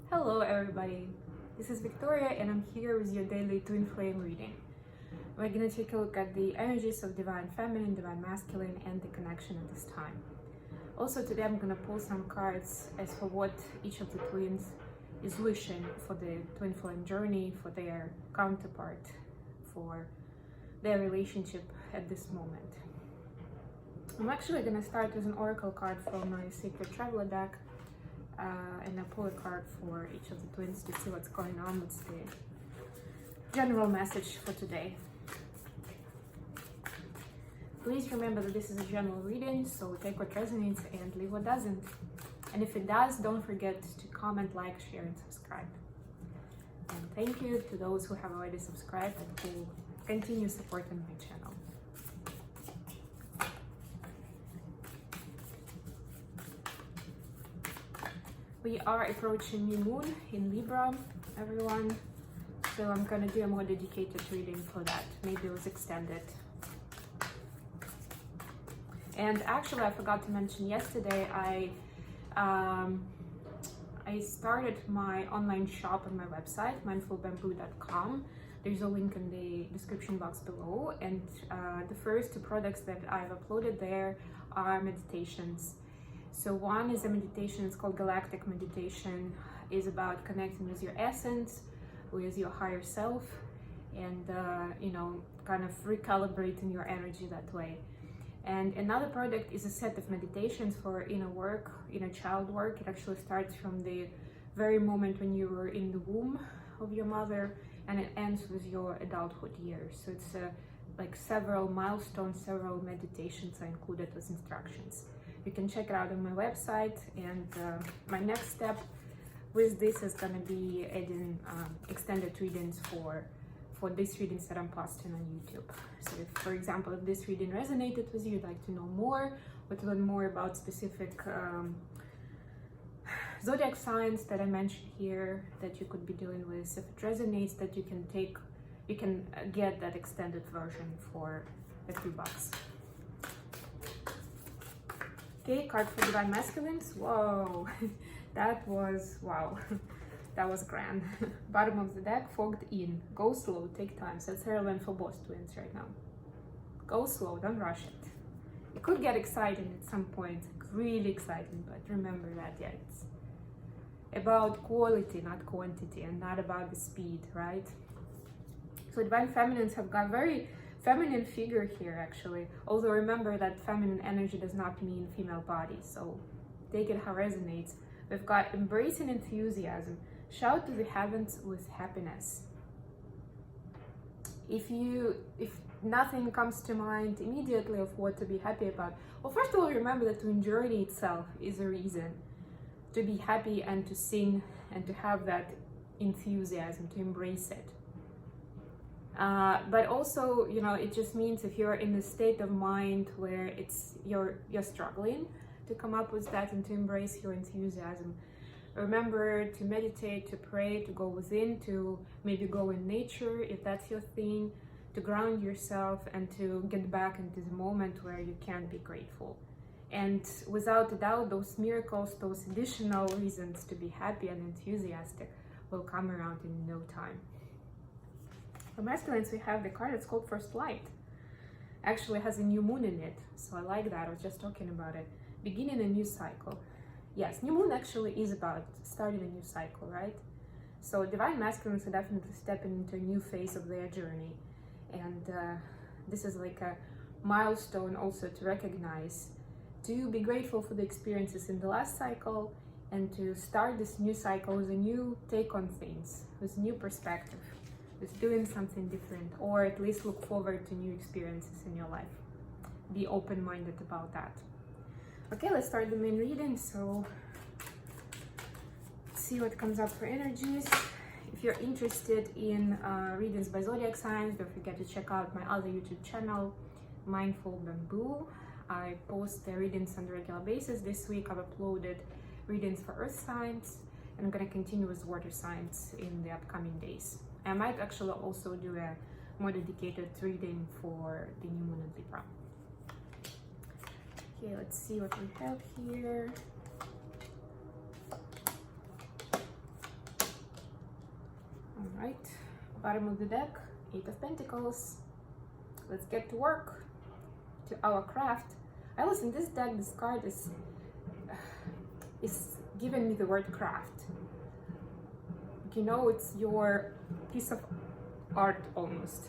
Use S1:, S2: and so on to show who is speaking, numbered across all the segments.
S1: Hello everybody, this is Victoria and I'm here with your daily twin flame reading. We're going to take a look at the energies of divine feminine, divine masculine and the connection at this time. Also today I'm going to pull some cards as for what each of the twins is wishing for the twin flame journey, for their counterpart, for their relationship at this moment. I'm actually going to start with an oracle card from my Sacred Traveler deck. And I pull a card for each of the twins to see what's going on, what's the general message for today. Please remember that this is a general reading, so take what resonates and leave what doesn't. And if it does, don't forget to comment, like, share, and subscribe. And thank you to those who have already subscribed and who continue supporting my channel. We are approaching new moon in Libra, everyone. So I'm gonna do a more dedicated reading for that. Maybe it was extended. And actually, I forgot to mention yesterday, I started my online shop on my website, mindfulbamboo.com. There's a link in the description box below. And the first two products that I've uploaded there are meditations. So one is a meditation, it's called Galactic Meditation, is about connecting with your essence, with your higher self, and kind of recalibrating your energy that way. And another product is a set of meditations for inner work, inner child work. It actually starts from the very moment when you were in the womb of your mother, and it ends with your adulthood years. So it's like several milestones, several meditations are included with instructions. You can check it out on my website, and my next step with this is going to be adding extended readings for these readings that I'm posting on YouTube. So if, for example, if this reading resonated with you, you'd like to know more, or to learn more about specific zodiac signs that I mentioned here that you could be dealing with, if it resonates, that you can get that extended version for a few bucks. Okay, card for divine masculines. Whoa, that was wow. That was grand. Bottom of the deck, fogged in. Go slow, take time. So it's relevant for both twins right now. Go slow, don't rush it. It could get exciting at some point, really exciting, but remember that, yeah, it's about quality, not quantity, and not about the speed, right? So divine feminines have got very feminine figure here, actually. Although remember that feminine energy does not mean female body, so take it how it resonates. We've got embracing enthusiasm. Shout to the heavens with happiness. If nothing comes to mind immediately of what to be happy about, well, first of all, remember that twin journey itself is a reason to be happy and to sing and to have that enthusiasm, to embrace it. But also, it just means if you're in a state of mind where you're struggling to come up with that and to embrace your enthusiasm, remember to meditate, to pray, to go within, to maybe go in nature if that's your thing, to ground yourself and to get back into the moment where you can be grateful. And without a doubt, those miracles, those additional reasons to be happy and enthusiastic will come around in no time. For masculines, we have the card that's called First Light. Actually has a new moon in it, so I like that. I was just talking about it. Beginning a new cycle. Yes, new moon actually is about starting a new cycle, right? So divine masculines are definitely stepping into a new phase of their journey. And this is like a milestone also to recognize, to be grateful for the experiences in the last cycle, and to start this new cycle with a new take on things, with a new perspective, with doing something different, or at least look forward to new experiences in your life. Be open-minded about that. Okay, let's start the main reading. So let's see what comes up for energies. If you're interested in readings by zodiac signs, don't forget to check out my other YouTube channel, Mindful Bamboo. I post the readings on a regular basis. This week I've uploaded readings for earth signs, and I'm going to continue with water signs in the upcoming days. I might actually also do a more dedicated reading for the new moon in Libra. Okay, let's see what we have here. Right, bottom of the deck, 8 of Pentacles. Let's get to work, to our craft. I was in this deck, this card is giving me the word craft. You know, it's your piece of art almost.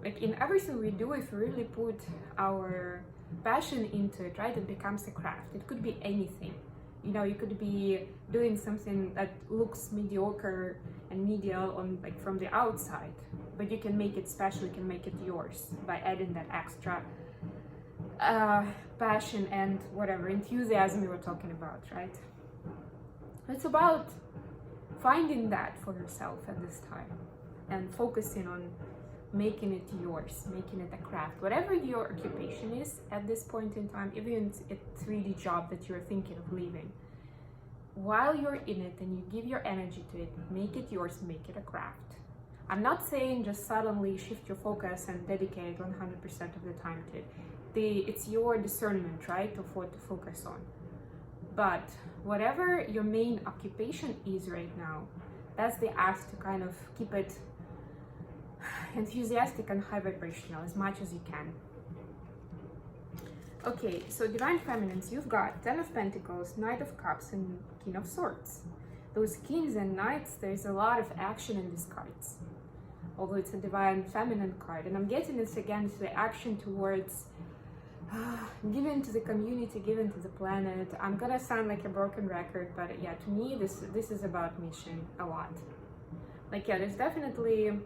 S1: Like in everything we do, if we really put our passion into it, right, it becomes a craft. It could be anything. You know, you could be doing something that looks mediocre and medial on like from the outside, but you can make it special, you can make it yours by adding that extra passion and whatever enthusiasm you were talking about, right? It's about finding that for yourself at this time and focusing on making it yours, making it a craft, whatever your occupation is at this point in time, even if it's a 3D job that you're thinking of leaving. While you're in it and you give your energy to it, make it yours, make it a craft. I'm not saying just suddenly shift your focus and dedicate 100% of the time to it. It's your discernment, right, of what to focus on. But whatever your main occupation is right now, that's the ask to kind of keep it enthusiastic and high vibrational as much as you can. Okay, so Divine Feminines, you've got 10 of Pentacles, Knight of Cups, and King of Swords. Those kings and knights, there's a lot of action in these cards. Although it's a Divine Feminine card. And I'm getting this again to the action towards giving to the community, giving to the planet. I'm gonna sound like a broken record, but yeah, to me, this is about mission a lot. Like, yeah, there's definitely...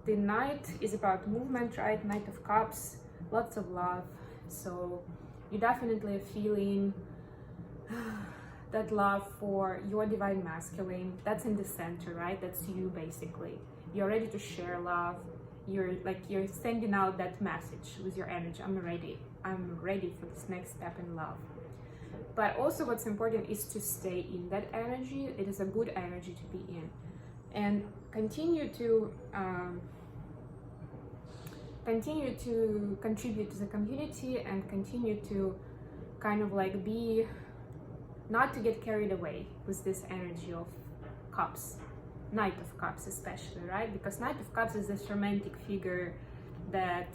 S1: the Knight is about movement, right? Knight of Cups, lots of love. So you definitely are feeling that love for your Divine Masculine. That's in the center, right? That's you, basically. You're ready to share love. You're sending out that message with your energy. I'm ready for this next step in love. But also what's important is to stay in that energy. It is a good energy to be in. And continue to contribute to the community and continue to kind of like be, not to get carried away with this energy of cups, Knight of Cups especially, right? Because Knight of Cups is this romantic figure that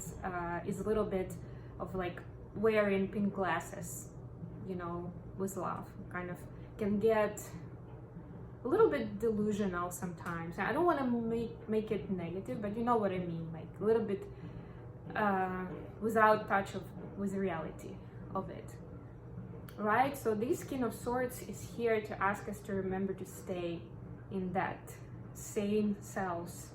S1: is a little bit of like wearing pink glasses, you know, with love, kind of can get a little bit delusional sometimes. I don't want to make it negative, but you know what I mean, like a little bit without touch with reality of it, right? So this King of Swords is here to ask us to remember to stay in that same selves,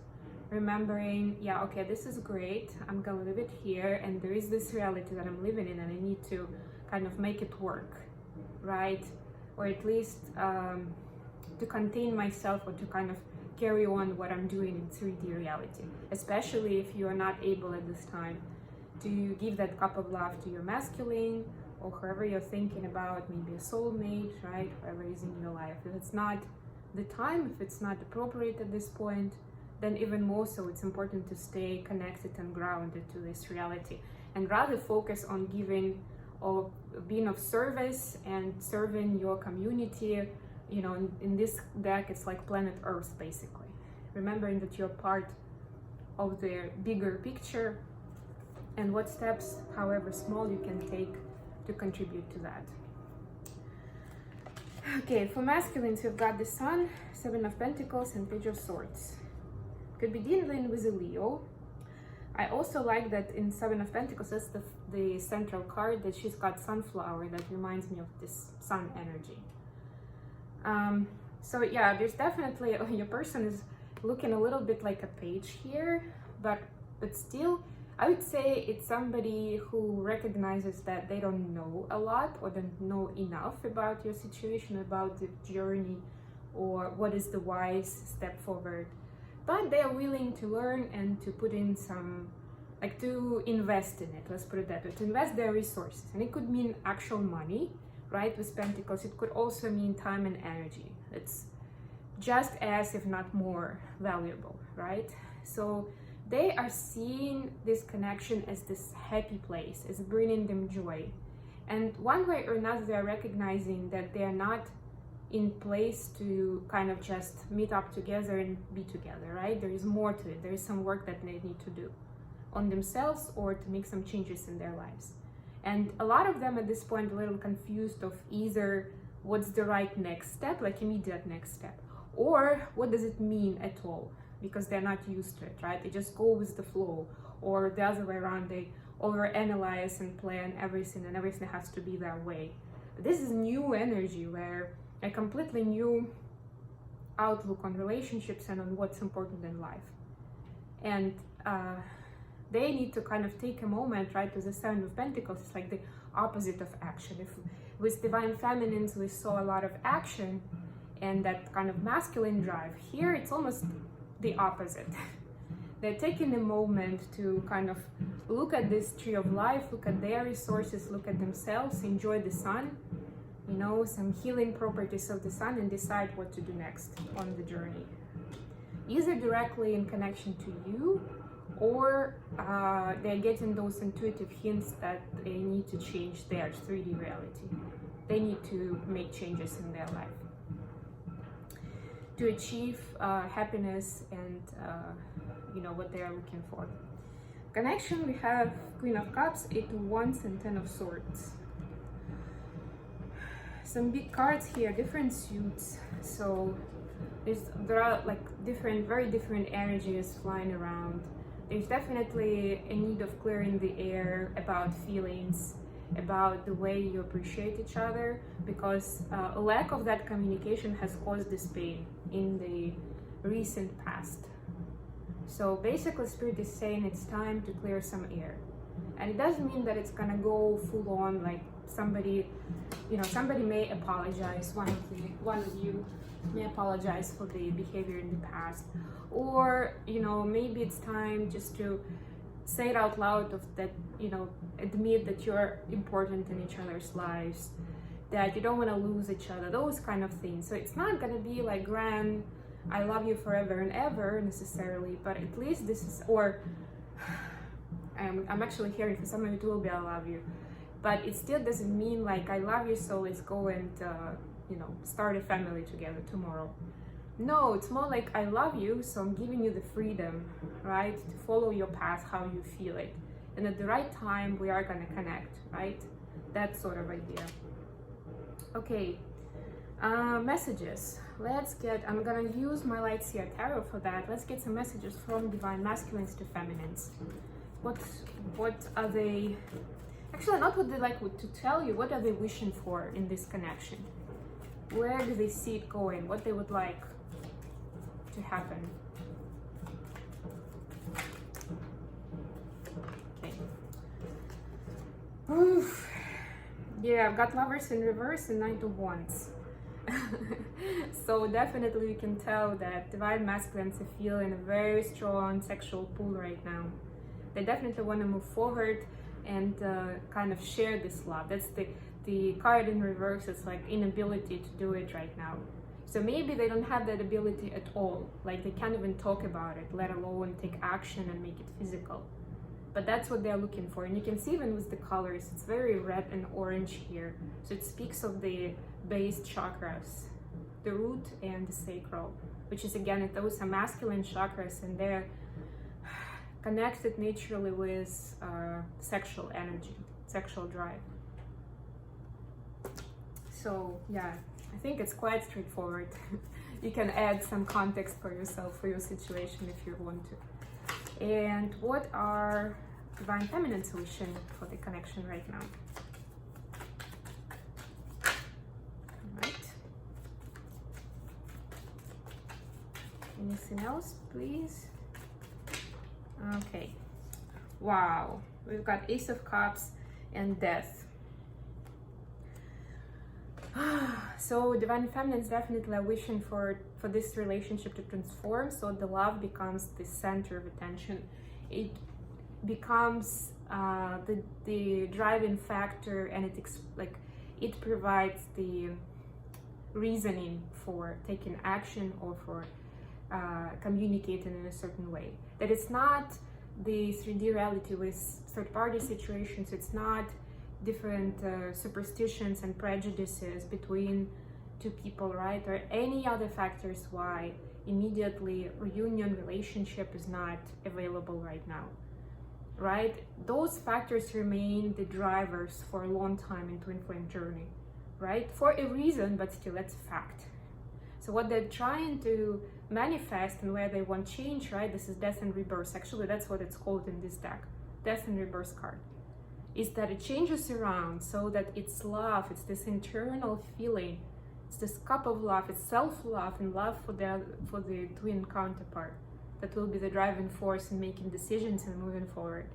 S1: remembering, yeah, okay, this is great, I'm gonna live it here, and there is this reality that I'm living in, and I need to kind of make it work, right? Or at least to contain myself, or to kind of carry on what I'm doing in 3D reality, especially if you are not able at this time to give that cup of love to your masculine, or whoever you're thinking about, maybe a soulmate, right? Whoever is in your life. If it's not the time, if it's not appropriate at this point, then even more so it's important to stay connected and grounded to this reality, and rather focus on giving or being of service and serving your community. You know, in this deck, it's like planet Earth, basically. Remembering that you're part of the bigger picture, and what steps, however small, you can take to contribute to that. Okay, for masculines, we've got the Sun, 7 of Pentacles, and Page of Swords. Could be dealing with a Leo. I also like that in 7 of Pentacles, that's the central card, that she's got sunflower, that reminds me of this sun energy. So yeah, there's definitely, your person is looking a little bit like a page here, but still, I would say it's somebody who recognizes that they don't know a lot, or don't know enough about your situation, about the journey, or what is the wise step forward. But they are willing to learn and to put in some, like to invest in it, let's put it that way, to invest their resources. And it could mean actual money, right, with Pentacles. It could also mean time and energy. It's just as, if not more, valuable, right? So they are seeing this connection as this happy place, as bringing them joy. And one way or another, they are recognizing that they are not in place to kind of just meet up together and be together, right? There is more to it. There is some work that they need to do on themselves or to make some changes in their lives. And a lot of them at this point a little confused of either what's the right next step, like immediate next step, or what does it mean at all, because they're not used to it, right? They just go with the flow, or the other way around, they overanalyze and plan everything, and everything has to be their way. This is new energy where a completely new outlook on relationships and on what's important in life. And they need to kind of take a moment, right? With the Seven of Pentacles, it's like the opposite of action. If with Divine Feminines we saw a lot of action and that kind of masculine drive, here it's almost the opposite. They're taking a moment to kind of look at this tree of life, look at their resources, look at themselves, enjoy the sun, you know, some healing properties of the sun, and decide what to do next on the journey. Either directly in connection to you, or they're getting those intuitive hints that they need to change their 3D reality. They need to make changes in their life to achieve happiness and you know, what they are looking for. Connection, we have Queen of Cups, 8 of Wands, and 10 of Swords. Some big cards here, different suits. So there are like very different energies flying around. There's definitely a need of clearing the air about feelings, about the way you appreciate each other, because a lack of that communication has caused this pain in the recent past. So basically Spirit is saying it's time to clear some air. And it doesn't mean that it's gonna go full on, like somebody, you know, somebody may apologize, one of you may apologize for the behavior in the past, or, you know, maybe it's time just to say it out loud of that, you know, admit that you're important in each other's lives, that you don't want to lose each other, those kind of things. So it's not gonna be like grand I love you forever and ever necessarily, but at least this is, or I'm actually hearing for some of it will be I love you, but it still doesn't mean like I love you so let's go and you know, start a family together tomorrow. No, it's more like I love you, so I'm giving you the freedom, right, to follow your path how you feel it, and at the right time we are gonna connect, right? That sort of idea. Okay, messages. Let's get, I'm gonna use my Light Seer Tarot for that. Let's get some messages from Divine Masculines to Feminines. What are they, actually not what they like to tell you, what are they wishing for in this connection? Where do they see it going? What they would like to happen? Okay. Oof. Yeah, I've got Lovers in reverse and Knight of Wands. So definitely you can tell that Divine Masculines are feeling a very strong sexual pull right now. They definitely want to move forward and kind of share this love. That's the card in reverse. It's like inability to do it right now. So maybe they don't have that ability at all. Like they can't even talk about it, let alone take action and make it physical. But that's what they're looking for. And you can see even with the colors, it's very red and orange here. So it speaks of the base chakras, the root and the sacral, which is again, those are masculine chakras, and they're connected naturally with sexual energy, sexual drive. So yeah, I think it's quite straightforward. You can add some context for yourself, for your situation if you want to. And what are Divine Feminine wishing for the connection right now? Alright. Anything else, please? Okay. Wow. We've got Ace of Cups and Death. So Divine Feminines definitely are wishing for this relationship to transform, so the love becomes the center of attention. It becomes the driving factor, and it provides the reasoning for taking action or for communicating in a certain way. That it's not the 3D reality with third-party situations. It's not different superstitions and prejudices between two people, right? Or any other factors why immediately reunion relationship is not available right now, right? Those factors remain the drivers for a long time in twin flame journey, right? For a reason, but still it's a fact. So what they're trying to manifest and where they want change, right? This is death and rebirth. Actually, that's what it's called in this deck, death and rebirth card. Is that it changes around so that it's love, it's this internal feeling, it's this cup of love, it's self-love and love for the twin counterpart that will be the driving force in making decisions and moving forward.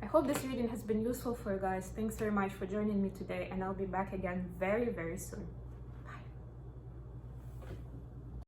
S1: I hope this reading has been useful for you guys. Thanks very much for joining me today, and I'll be back again very, very soon.